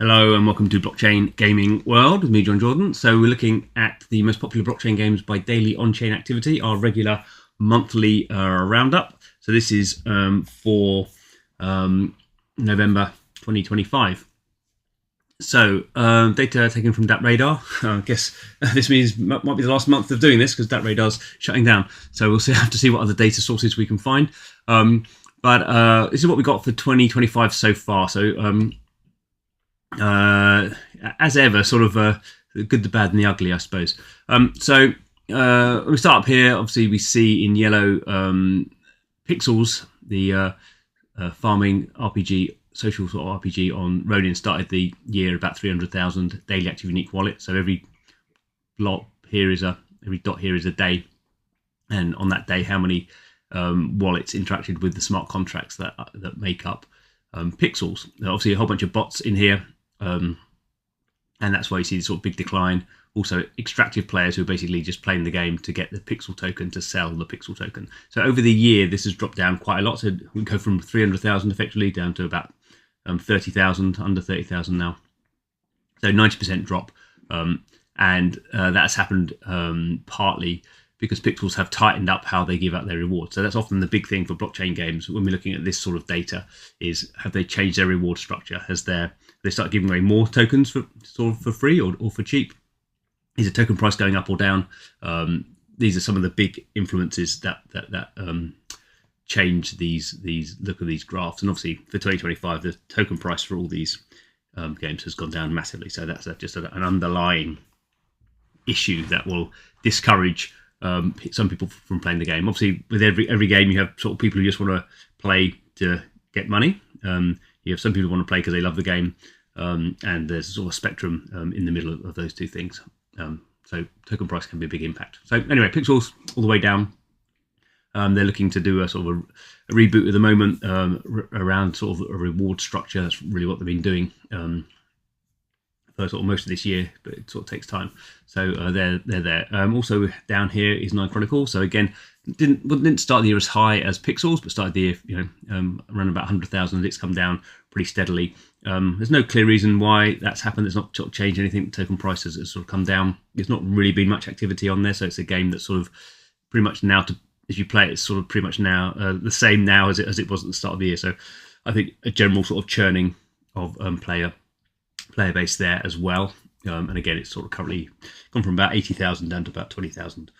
Hello and welcome to Blockchain Gaming World with me, John Jordan. So we're looking at the most popular blockchain games by daily on-chain activity, our regular monthly roundup. So this is for November 2025. So data taken from DAT Radar. I guess this means might be the last month of doing this because DAT Radar's shutting down. So we'll have to see what other data sources we can find. But this is what we got for 2025 so far. So as ever, sort of the good, the bad, and the ugly, I suppose. So we start up here. Obviously, we see in yellow Pixels, the farming RPG, social sort of RPG on Ronin, started the year about 300,000 daily active unique wallet. So every dot here is a day, and on that day, how many wallets interacted with the smart contracts that make up Pixels. Obviously, a whole bunch of bots in here. And that's why you see this sort of big decline. Also, extractive players who are basically just playing the game to get the pixel token to sell the pixel token. So over the year, this has dropped down quite a lot. So we go from 300,000 effectively down to about 30,000, under 30,000 now. So 90% drop. And that's happened partly because Pixels have tightened up how they give out their rewards. So that's often the big thing for blockchain games when we're looking at this sort of data is, have they changed their reward structure? They start giving away more tokens for free or for cheap? Is the token price going up or down? These are some of the big influences that change these look at these graphs. And obviously for 2025, the token price for all these games has gone down massively. So that's just an underlying issue that will discourage some people from playing the game. Obviously, with every game, you have sort of people who just want to play to get money. You have some people who want to play because they love the game, and there's sort of a spectrum in the middle of those two things. So token price can be a big impact. So anyway, Pixels all the way down. They're looking to do a sort of a reboot at the moment around sort of a reward structure. That's really what they've been doing for sort of most of this year, but it sort of takes time. So they're there. Also down here is Chronicles. So again, didn't start the year as high as Pixels, but started the year around about 100,000. It's come down pretty steadily. There's no clear reason why that's happened. It's not sort of changed anything. The token price has sort of come down. There's not really been much activity on there, so it's a game that's sort of pretty much now if you play it, it's sort of pretty much now the same now as it was at the start of the year. So I think a general sort of churning of player base there as well. And again, it's sort of currently gone from about 80,000 down to about 20,000.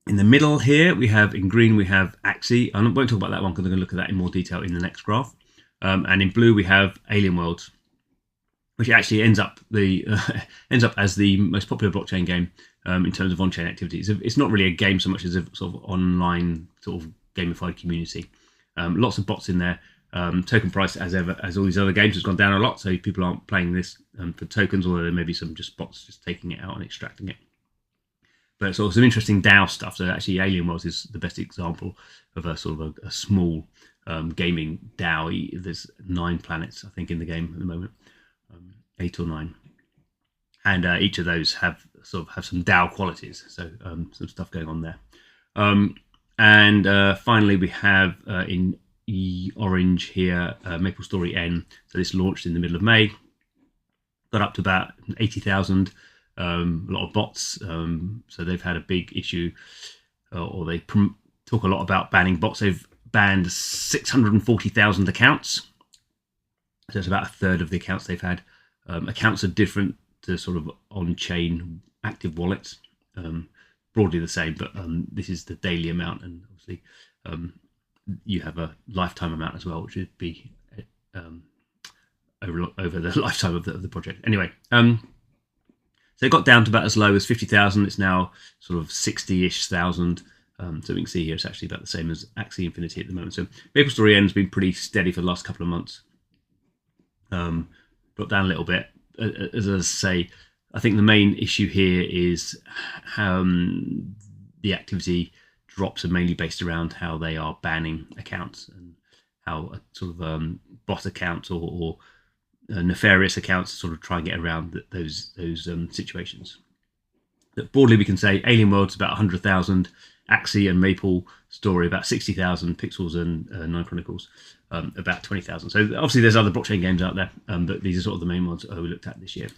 In the middle here, in green, we have Axie. I won't talk about that one because I'm going to look at that in more detail in the next graph. And in blue, we have Alien Worlds, which actually ends up as the most popular blockchain game in terms of on-chain activities. It's not really a game so much as a sort of online sort of gamified community. Lots of bots in there. Token price, as all these other games, has gone down a lot. So people aren't playing this for tokens, although there may be some just bots just taking it out and extracting it. But it's also some interesting DAO stuff. So actually, Alien Worlds is the best example of a sort of a small gaming DAO. There's 9 planets, I think, in the game at the moment, 8 or 9, and each of those have some DAO qualities. So some stuff going on there. And finally, we have in orange here MapleStory N. So this launched in the middle of May. Got up to about 80,000. A lot of bots, so they've had a big issue, or they talk a lot about banning bots. They've banned 640,000 accounts, so it's about a third of the accounts they've had. Accounts are different to sort of on-chain active wallets, broadly the same, but this is the daily amount, and obviously you have a lifetime amount as well, which would be over the lifetime of the project. Anyway. So it got down to about as low as 50,000. It's now sort of 60-ish thousand. So we can see here it's actually about the same as Axie Infinity at the moment. So MapleStory N has been pretty steady for the last couple of months. Dropped down a little bit. As I say, I think the main issue here is how the activity drops are mainly based around how they are banning accounts and how sort of bot accounts or nefarious accounts sort of try and get around those situations. that broadly we can say Alien World's about 100,000, Axie and MapleStory about 60,000, Pixels and Nine Chronicles about 20,000. So obviously there's other blockchain games out there, but these are sort of the main ones we looked at this year.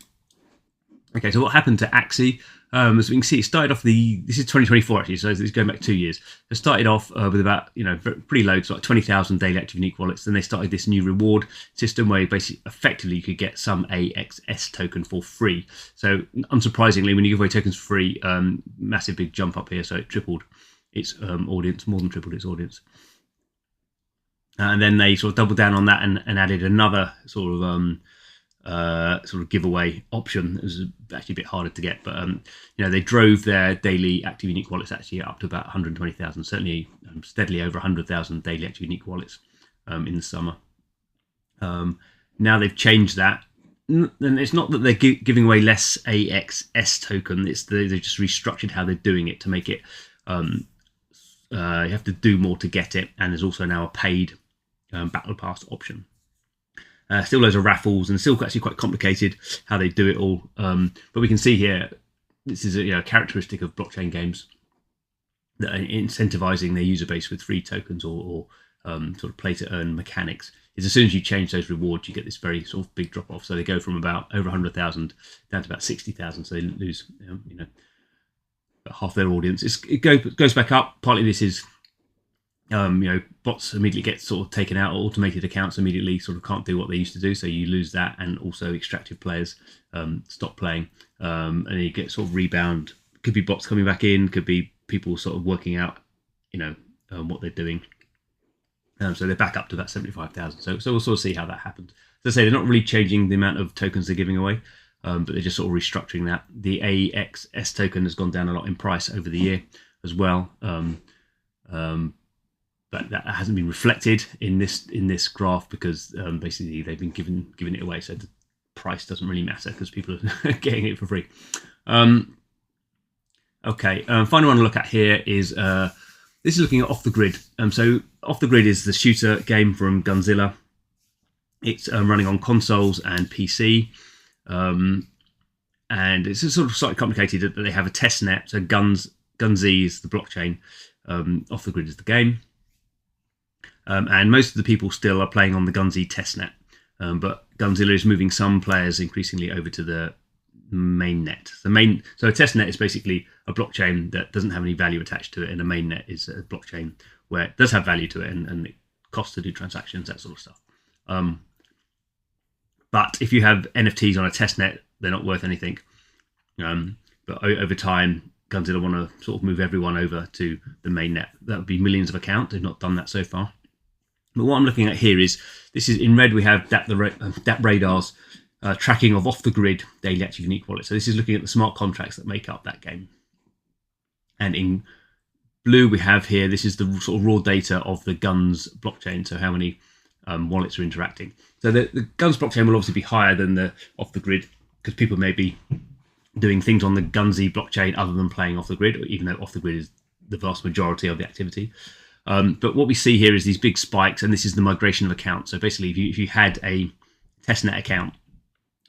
Okay, so what happened to Axie? As we can see, it started off this is 2024 actually, so it's going back 2 years. It started off with about, pretty low, so like 20,000 daily active unique wallets. Then they started this new reward system where basically effectively you could get some AXS token for free. So unsurprisingly, when you give away tokens for free, massive big jump up here. So it tripled its audience, more than tripled its audience. And then they sort of doubled down on that and added another sort of giveaway option. It was actually a bit harder to get, but they drove their daily active unique wallets actually up to about 120,000, certainly steadily over 100,000 daily active unique wallets in the summer. Now they've changed that, and it's not that they're giving away less AXS token. It's they've just restructured how they're doing it to make it you have to do more to get it, and there's also now a paid battle pass option. Still loads of raffles, and still actually quite complicated how they do it all. But we can see here, this is a characteristic of blockchain games that are incentivizing their user base with free tokens or sort of play to earn mechanics. Is as soon as you change those rewards, you get this very sort of big drop off. So they go from about over 100,000 down to about 60,000. So they lose about half their audience. It goes back up. Partly this is bots immediately get sort of taken out, or automated accounts immediately sort of can't do what they used to do, so you lose that, and also extractive players stop playing, and you get sort of rebound. Could be bots coming back in, could be people sort of working out what they're doing, so they're back up to about 75,000. So we'll sort of see how that happens. As I say, they're not really changing the amount of tokens they're giving away, but they're just sort of restructuring that. The AXS token has gone down a lot in price over the year as well. But that hasn't been reflected in this graph because basically they've been giving it away, so the price doesn't really matter because people are getting it for free. Okay, final one to look at here is this is looking at Off the Grid. So Off the Grid is the shooter game from Gunzilla. It's running on consoles and PC, and it's sort of slightly complicated that they have a test net. So Gunz is the blockchain, Off the Grid is the game. And most of the people still are playing on the Gunz testnet, but Gunzilla is moving some players increasingly over to the mainnet. So a testnet is basically a blockchain that doesn't have any value attached to it, and a mainnet is a blockchain where it does have value to it, and it costs to do transactions, that sort of stuff. But if you have NFTs on a testnet, they're not worth anything. But over time, Gunzilla want to sort of move everyone over to the mainnet. That would be millions of accounts. They've not done that so far. But what I'm looking at here is, this is in red, we have DAppRadar's tracking of off-the-grid daily active unique wallets. So this is looking at the smart contracts that make up that game. And in blue, we have here, this is the sort of raw data of the Gunz blockchain, so how many wallets are interacting. So the Gunz blockchain will obviously be higher than the off-the-grid, because people may be doing things on the Gunz blockchain other than playing off-the-grid, even though off-the-grid is the vast majority of the activity. But what we see here is these big spikes, and this is the migration of accounts. So basically, if you had a testnet account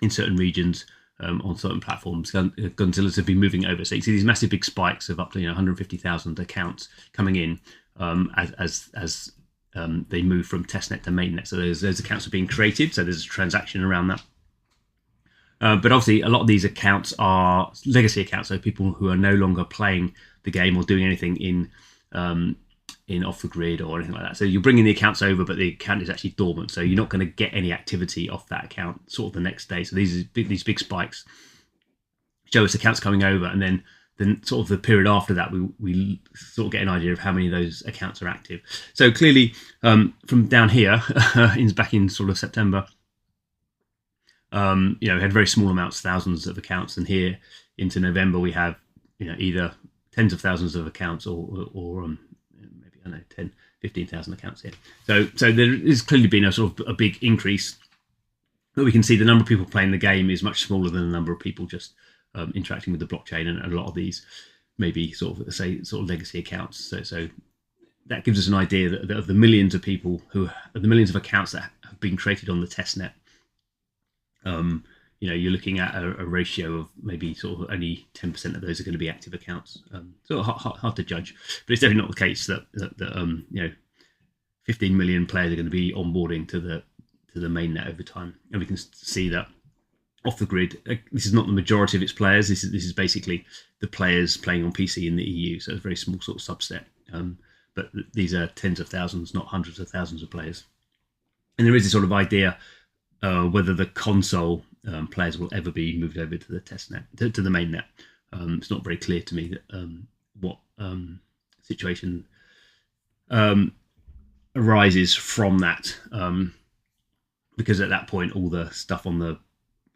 in certain regions on certain platforms, Gunzilla's have been moving over. So you see these massive big spikes of up to 150,000 accounts coming in as they move from testnet to mainnet. So those accounts are being created. So there's a transaction around that. But obviously, a lot of these accounts are legacy accounts, so people who are no longer playing the game or doing anything in off the grid or anything like that. So you're bringing the accounts over, but the account is actually dormant, so you're not going to get any activity off that account sort of the next day. So these big spikes show us accounts coming over, and then sort of the period after that, we sort of get an idea of how many of those accounts are active. So clearly, from down here, back in sort of September, we had very small amounts, thousands of accounts, and here into November we have either tens of thousands of accounts or maybe 10, 15,000 accounts here. So there has clearly been a sort of a big increase, but we can see the number of people playing the game is much smaller than the number of people just interacting with the blockchain, and a lot of these maybe sort of legacy accounts. So that gives us an idea that of the millions of people the millions of accounts that have been created on the testnet, you're looking at a ratio of maybe sort of only 10% of those are going to be active accounts. So hard to judge, but it's definitely not the case that 15 million players are going to be onboarding to the mainnet over time, and we can see that off the grid. This is not the majority of its players. This is basically the players playing on PC in the EU, so it's a very small sort of subset. But these are tens of thousands, not hundreds of thousands of players. And there is this sort of idea whether the console players will ever be moved over to the testnet, to the mainnet. It's not very clear to me that what situation arises from that, because at that point all the stuff on the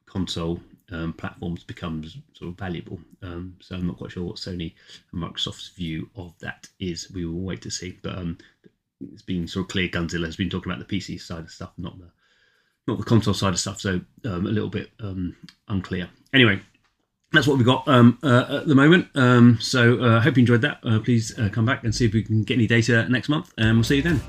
console platforms becomes sort of valuable. So I'm not quite sure what Sony and Microsoft's view of that is. We will wait to see. But it's been sort of clear Gunzilla has been talking about the PC side of stuff, not the console side of stuff. So a little bit unclear. Anyway, that's what we've got at the moment. So I hope you enjoyed that. Please come back and see if we can get any data next month, and we'll see you then.